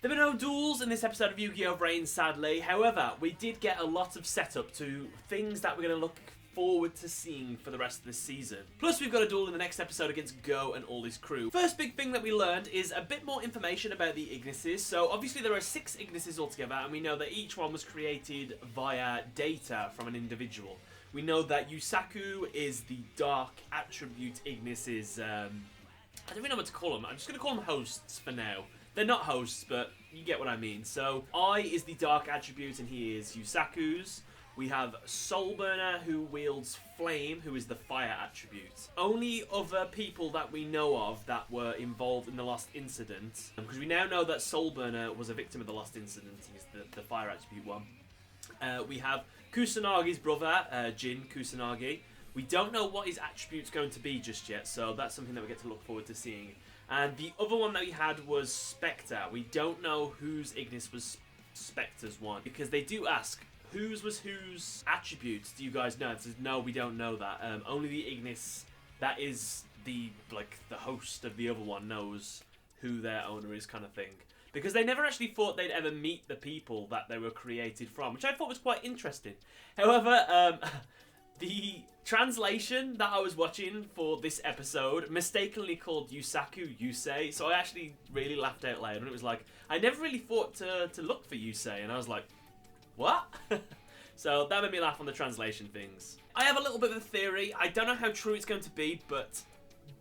There were no duels in this episode of Yu-Gi-Oh! VRAINS, sadly. However, we did get a lot of setup to things that we're going to look forward to seeing for the rest of this season. Plus, we've got a duel in the next episode against Go and all his crew. First big thing that we learned is a bit more information about the Ignises. So, obviously, there are 6 Ignises altogether, and we know that each one was created via data from an individual. We know that Yusaku is the Dark Attribute Ignis's, I don't even know what to call them. I'm just going to call them hosts for now. They're not hosts, but you get what I mean. So, I is the Dark Attribute, and he is Yusaku's. We have Soulburner, who wields Flame, who is the Fire Attribute. Only other people that we know of that were involved in the Lost Incident, because we now know that Soulburner was a victim of the Lost Incident, he's the Fire Attribute one. We have Kusanagi's brother, Jin Kusanagi. We don't know what his attribute's going to be just yet, so that's something that we get to look forward to seeing. And the other one that we had was Spectre. We don't know whose Ignis was Spectre's one, because they do ask, whose was whose attributes? Do you guys know? It says, no, we don't know that. Only the Ignis that is the host of the other one knows who their owner is, kind of thing. Because they never actually thought they'd ever meet the people that they were created from, which I thought was quite interesting. However, the translation that I was watching for this episode mistakenly called Yusaku Yusei, so I actually really laughed out loud, and it was like, I never really thought to look for Yusei, and I was like, what? So that made me laugh on the translation things. I have a little bit of a theory. I don't know how true it's going to be, but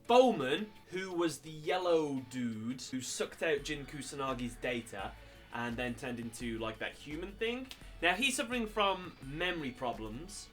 Bowman, who was the yellow dude who sucked out Jin Kusanagi's data and then turned into like that human thing. Now he's suffering from memory problems.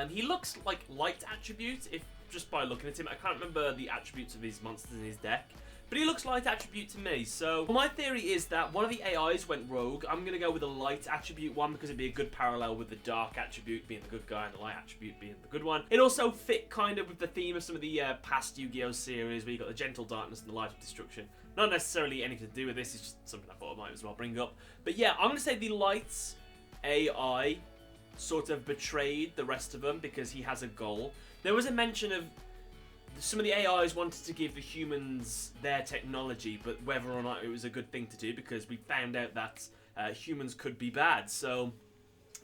He looks like light attribute, if just by looking at him. I can't remember the attributes of his monsters in his deck, but he looks light attribute to me. So my theory is that one of the AIs went rogue. I'm going to go with the light attribute one because it'd be a good parallel with the dark attribute being the good guy and the light attribute being the good one. It also fit kind of with the theme of some of the past Yu-Gi-Oh! Series where you got the gentle darkness and the light of destruction. Not necessarily anything to do with this, it's just something I thought I might as well bring up. But yeah, I'm going to say the lights AI sort of betrayed the rest of them because he has a goal. There was a mention of some of the AIs wanted to give the humans their technology, but whether or not it was a good thing to do, because we found out that humans could be bad. So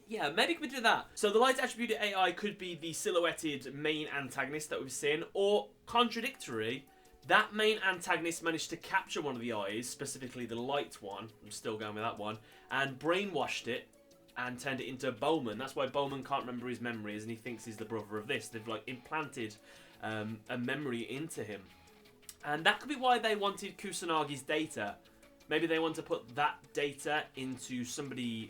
yeah, maybe we do that. So the light attributed AI could be the silhouetted main antagonist that we've seen, or contradictory, that main antagonist managed to capture one of the eyes, specifically the light one, I'm still going with that one, and brainwashed it and turned it into Bowman. That's why Bowman can't remember his memories and he thinks he's the brother of this. They've like implanted a memory into him. And that could be why they wanted Kusanagi's data. Maybe they want to put that data into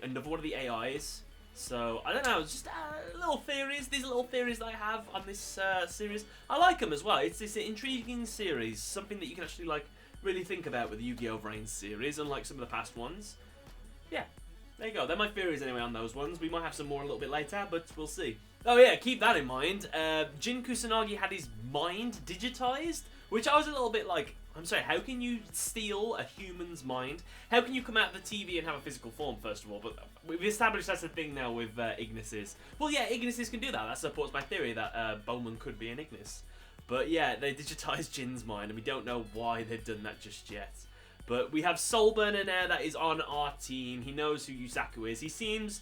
another one of the AIs. So, I don't know, it's just little theories. These are little theories that I have on this series. I like them as well. It's an intriguing series. Something that you can actually like really think about with the Yu-Gi-Oh! VRAINS series, unlike some of the past ones. Yeah. There you go, they're my theories anyway on those ones. We might have some more a little bit later, but we'll see. Oh yeah, keep that in mind. Jin Kusanagi had his mind digitized, which I was a little bit like, I'm sorry, how can you steal a human's mind? How can you come out of the TV and have a physical form, first of all? But we've established that's a thing now with Ignises. Well yeah, Ignises can do that. That supports my theory that Bowman could be an Ignis. But yeah, they digitized Jin's mind, and we don't know why they've done that just yet. But we have Soulburner now that is on our team. He knows who Yusaku is. He seems,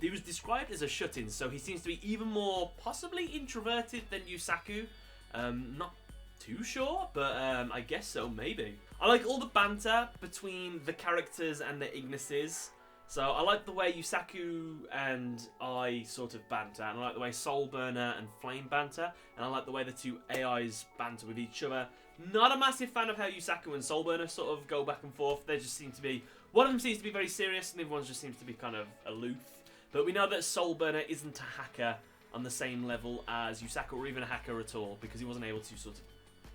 he was described as a shut-in, so he seems to be even more possibly introverted than Yusaku. Not too sure, but I guess so, maybe. I like all the banter between the characters and the Ignises. So I like the way Yusaku and I sort of banter, and I like the way Soulburner and Flame banter, and I like the way the two AIs banter with each other. Not a massive fan of how Yusaku and Soulburner sort of go back and forth. They just seem to be, one of them seems to be very serious, and the other one just seems to be kind of aloof. But we know that Soulburner isn't a hacker on the same level as Yusaku, or even a hacker at all, because he wasn't able to sort of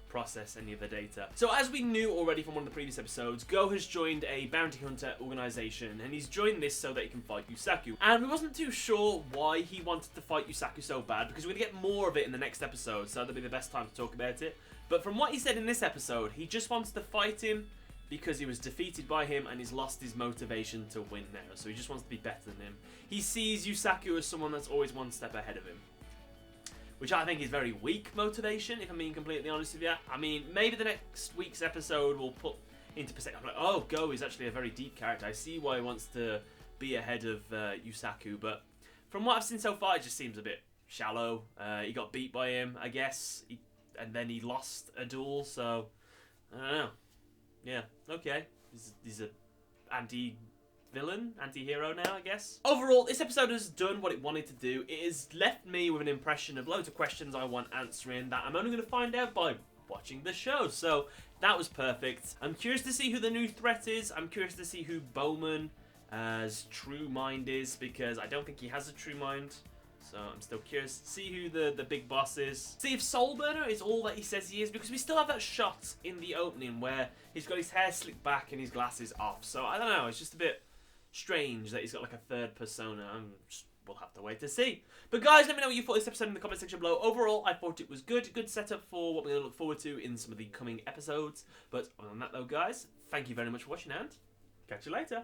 process any of the data. So as we knew already from one of the previous episodes, Go has joined a bounty hunter organization, and he's joined this so that he can fight Yusaku. And we wasn't too sure why he wanted to fight Yusaku so bad, because we're going to get more of it in the next episode, so that'll be the best time to talk about it. But from what he said in this episode, he just wants to fight him because he was defeated by him and he's lost his motivation to win now. So he just wants to be better than him. He sees Yusaku as someone that's always one step ahead of him, which I think is very weak motivation, if I'm being completely honest with you. I mean, maybe the next week's episode will put into perspective. I'm like, oh, Go is actually a very deep character. I see why he wants to be ahead of Yusaku, but from what I've seen so far, it just seems a bit shallow. He got beat by him, I guess, and then he lost a duel, so I don't know. Yeah, okay. He's a anti-villain, anti-hero now, I guess. Overall, this episode has done what it wanted to do. It has left me with an impression of loads of questions I want answering that I'm only going to find out by watching the show, so that was perfect. I'm curious to see who the new threat is. I'm curious to see who Bowman's true mind is, because I don't think he has a true mind. So I'm still curious to see who the big boss is. See if Soulburner is all that he says he is, because we still have that shot in the opening where he's got his hair slicked back and his glasses off. So I don't know, it's just a bit strange that he's got like a third persona. We'll have to wait to see. But guys, let me know what you thought of this episode in the comment section below. Overall, I thought it was good. Good setup for what we're going to look forward to in some of the coming episodes. But other than that though, guys, thank you very much for watching and catch you later.